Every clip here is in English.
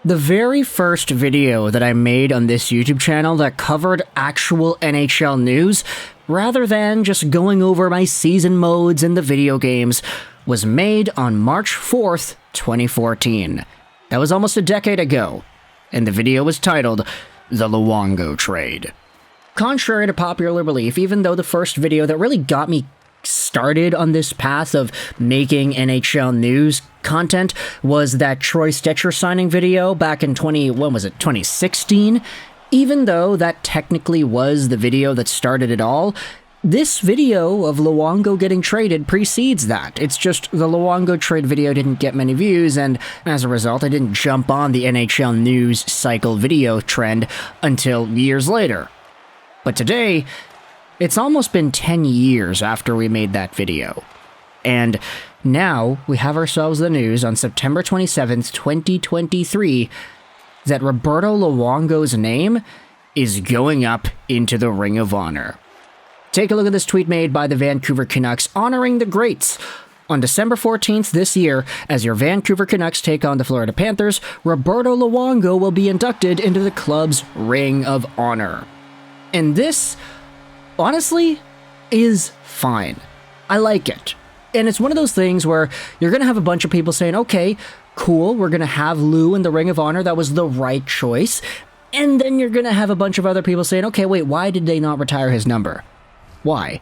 The very first video that I made on this YouTube channel that covered actual NHL news, rather than just going over my season modes in the video games, was made on March 4th, 2014. That was almost a decade ago, and the video was titled, The Luongo Trade. Contrary to popular belief, even though the first video that really got me started on this path of making NHL news content was that Troy Stecher signing video back in 2016, even though that technically was the video that started it all, this video of Luongo getting traded precedes that. It's just the Luongo trade video didn't get many views, and as a result, I didn't jump on the NHL news cycle video trend until years later. But today, it's almost been 10 years after we made that video. And now we have ourselves the news on September 27th, 2023, that Roberto Luongo's name is going up into the Ring of Honor. Take a look at this tweet made by the Vancouver Canucks honoring the greats. On December 14th this year, as your Vancouver Canucks take on the Florida Panthers, Roberto Luongo will be inducted into the club's Ring of Honor. And this, honestly, is fine. I like it. And it's one of those things where you're going to have a bunch of people saying, okay, cool, we're going to have Lou in the Ring of Honor, that was the right choice. And then you're going to have a bunch of other people saying, okay, wait, why did they not retire his number? Why?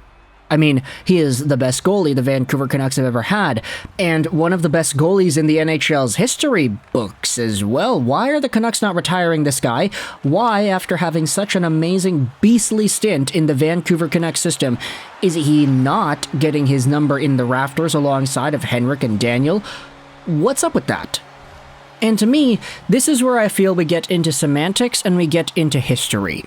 I mean, he is the best goalie the Vancouver Canucks have ever had, and one of the best goalies in the NHL's history books as well. Why are the Canucks not retiring this guy? Why, after having such an amazing, beastly stint in the Vancouver Canucks system, is he not getting his number in the rafters alongside of Henrik and Daniil? What's up with that? And to me, this is where I feel we get into semantics and we get into history.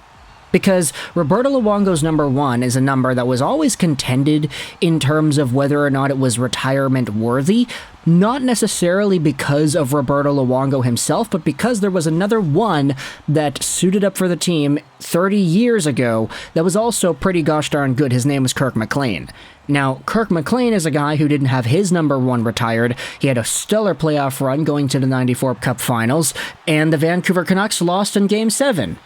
Because Roberto Luongo's number 1 is a number that was always contended in terms of whether or not it was retirement worthy, not necessarily because of Roberto Luongo himself, but because there was another one that suited up for the team 30 years ago that was also pretty gosh darn good. His name was Kirk McLean. Now, Kirk McLean is a guy who didn't have his number 1 retired. He had a stellar playoff run going to the '94 Cup Finals, and the Vancouver Canucks lost in Game 7.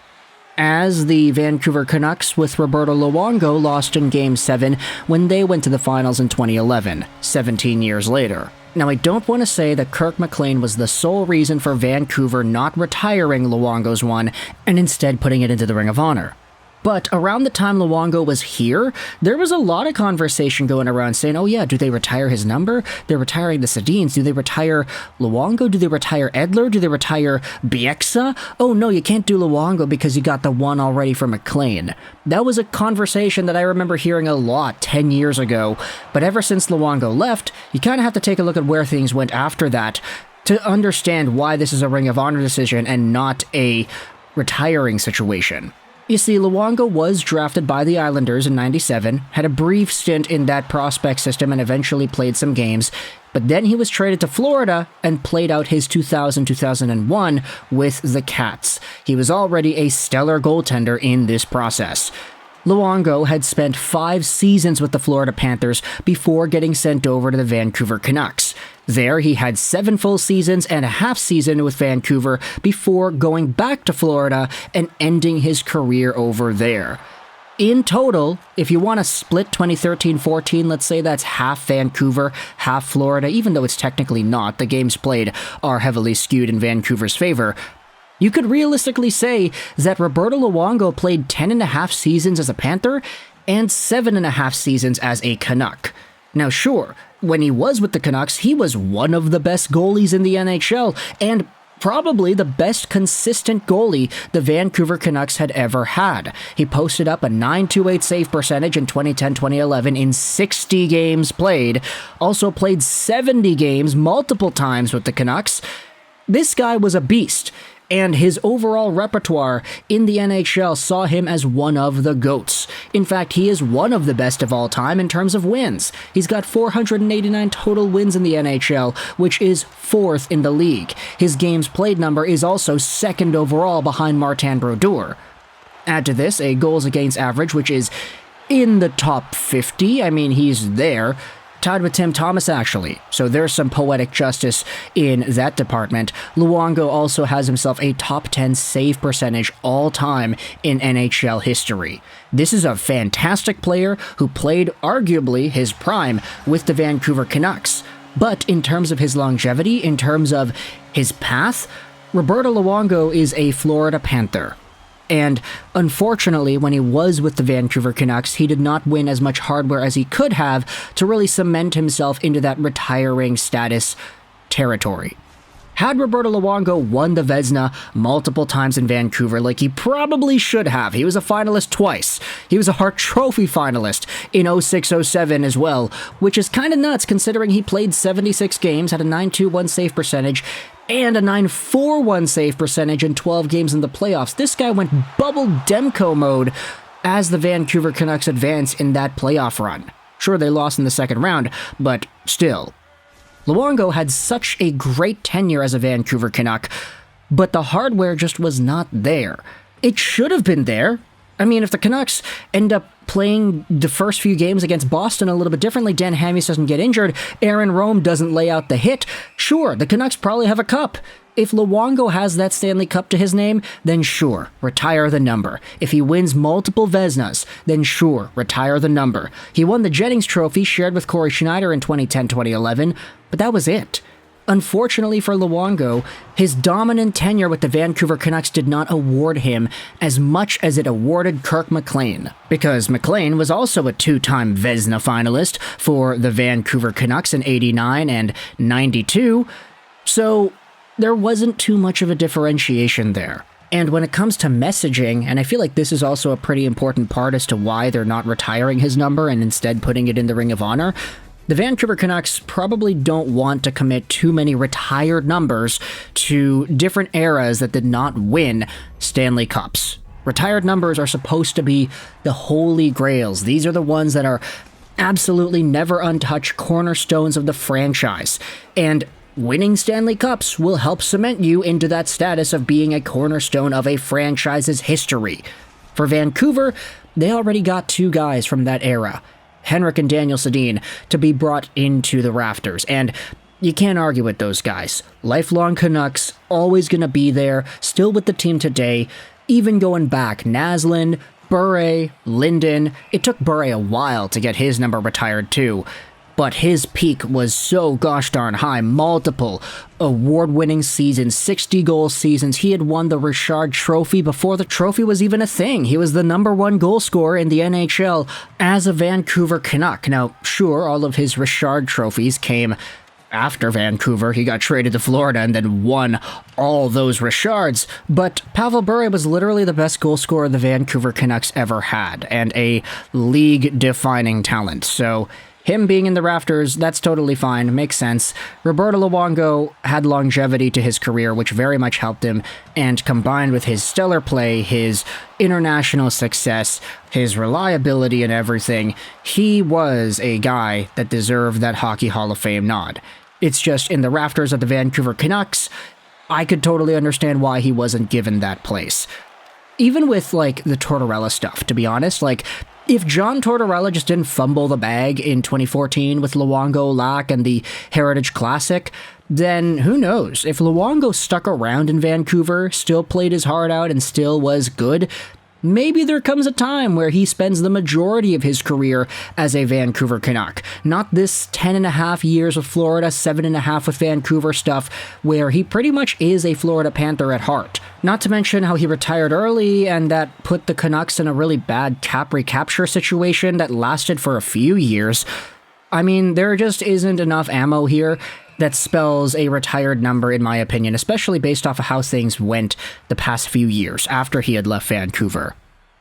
As the Vancouver Canucks with Roberto Luongo lost in Game 7 when they went to the finals in 2011, 17 years later. Now, I don't want to say that Kirk McLean was the sole reason for Vancouver not retiring Luongo's one and instead putting it into the Ring of Honor. But around the time Luongo was here, there was a lot of conversation going around saying, oh yeah, do they retire his number? They're retiring the Sedins. Do they retire Luongo? Do they retire Edler? Do they retire Bieksa? Oh no, you can't do Luongo because you got the one already for McLean. That was a conversation that I remember hearing a lot 10 years ago, but ever since Luongo left, you kind of have to take a look at where things went after that to understand why this is a Ring of Honor decision and not a retiring situation. You see, Luongo was drafted by the Islanders in '97, had a brief stint in that prospect system and eventually played some games, but then he was traded to Florida and played out his 2000-2001 with the Cats. He was already a stellar goaltender in this process. Luongo had spent 5 seasons with the Florida Panthers before getting sent over to the Vancouver Canucks. There, he had 7 full seasons and a half season with Vancouver before going back to Florida and ending his career over there. In total, if you want to split 2013-14, let's say that's half Vancouver, half Florida, even though it's technically not, the games played are heavily skewed in Vancouver's favor. You could realistically say that Roberto Luongo played 10.5 seasons as a Panther and 7.5 seasons as a Canuck. Now sure, when he was with the Canucks, he was one of the best goalies in the NHL, and probably the best consistent goalie the Vancouver Canucks had ever had. He posted up a .928 save percentage in 2010-2011 in 60 games played, also played 70 games multiple times with the Canucks. This guy was a beast, and his overall repertoire in the NHL saw him as one of the GOATs. In fact, he is one of the best of all time in terms of wins. He's got 489 total wins in the NHL, which is 4th in the league. His games played number is also 2nd overall behind Martin Brodeur. Add to this a goals against average, which is in the top 50. I mean, he's there. tied with Tim Thomas actually, so there's some poetic justice in that department. Luongo also has himself a top 10 save percentage all time in NHL history. This is a fantastic player who played arguably his prime with the Vancouver Canucks. But in terms of his longevity, in terms of his path, Roberto Luongo is a Florida Panther. And unfortunately, when he was with the Vancouver Canucks, he did not win as much hardware as he could have to really cement himself into that retiring status territory. Had Roberto Luongo won the Vezina multiple times in Vancouver like he probably should have, he was a finalist twice. He was a Hart Trophy finalist in 06-07 as well, which is kind of nuts considering he played 76 games, had a .921 save percentage, and a .941 save percentage in 12 games in the playoffs. This guy went bubble Demko mode as the Vancouver Canucks advanced in that playoff run. Sure, they lost in the second round, but still. Luongo had such a great tenure as a Vancouver Canuck, but the hardware just was not there. It should have been there. I mean, if the Canucks end up playing the first few games against Boston a little bit differently, Dan Hamhuis doesn't get injured, Aaron Rome doesn't lay out the hit, sure, the Canucks probably have a cup. If Luongo has that Stanley Cup to his name, then sure, retire the number. If he wins multiple Vezinas, then sure, retire the number. He won the Jennings Trophy shared with Corey Schneider in 2010-2011, but that was it. Unfortunately for Luongo, his dominant tenure with the Vancouver Canucks did not award him as much as it awarded Kirk McLean, because McLean was also a two-time Vezina finalist for the Vancouver Canucks in 89 and 92, so there wasn't too much of a differentiation there. And when it comes to messaging, and I feel like this is also a pretty important part as to why they're not retiring his number and instead putting it in the Ring of Honor, the Vancouver Canucks probably don't want to commit too many retired numbers to different eras that did not win Stanley Cups. Retired numbers are supposed to be the holy grails. These are the ones that are absolutely never untouched cornerstones of the franchise. And winning Stanley Cups will help cement you into that status of being a cornerstone of a franchise's history. For Vancouver, they already got two guys from that era, Henrik and Daniel Sedin, to be brought into the rafters, and you can't argue with those guys. Lifelong Canucks, always gonna be there, still with the team today, even going back, Naslund, Bure, Linden. It took Bure a while to get his number retired too, but his peak was so gosh darn high. Multiple award-winning seasons, 60-goal seasons. He had won the Richard Trophy before the trophy was even a thing. He was the #1 goal scorer in the NHL as a Vancouver Canuck. Now, sure, all of his Richard trophies came after Vancouver. He got traded to Florida and then won all those Richards, but Pavel Bure was literally the best goal scorer the Vancouver Canucks ever had, and a league-defining talent. So him being in the rafters, that's totally fine, makes sense. Roberto Luongo had longevity to his career, which very much helped him, and combined with his stellar play, his international success, his reliability and everything, he was a guy that deserved that Hockey Hall of Fame nod. It's just in the rafters of the Vancouver Canucks, I could totally understand why he wasn't given that place. Even with, like, the Tortorella stuff, to be honest, like, if John Tortorella just didn't fumble the bag in 2014 with Luongo, Lack, and the Heritage Classic, then who knows? If Luongo stuck around in Vancouver, still played his heart out, and still was good, maybe there comes a time where he spends the majority of his career as a Vancouver Canuck. Not this 10.5 years with Florida, 7.5 with Vancouver stuff, where he pretty much is a Florida Panther at heart. Not to mention how he retired early, and that put the Canucks in a really bad cap recapture situation that lasted for a few years. I mean, there just isn't enough ammo here that spells a retired number, in my opinion, especially based off of how things went the past few years after he had left Vancouver.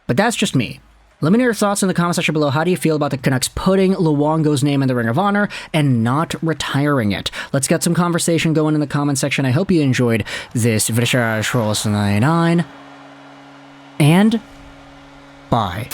But that's just me. Let me know your thoughts in the comment section below. How do you feel about the Canucks putting Luongo's name in the Ring of Honor and not retiring it? Let's get some conversation going in the comment section. I hope you enjoyed this video. And bye.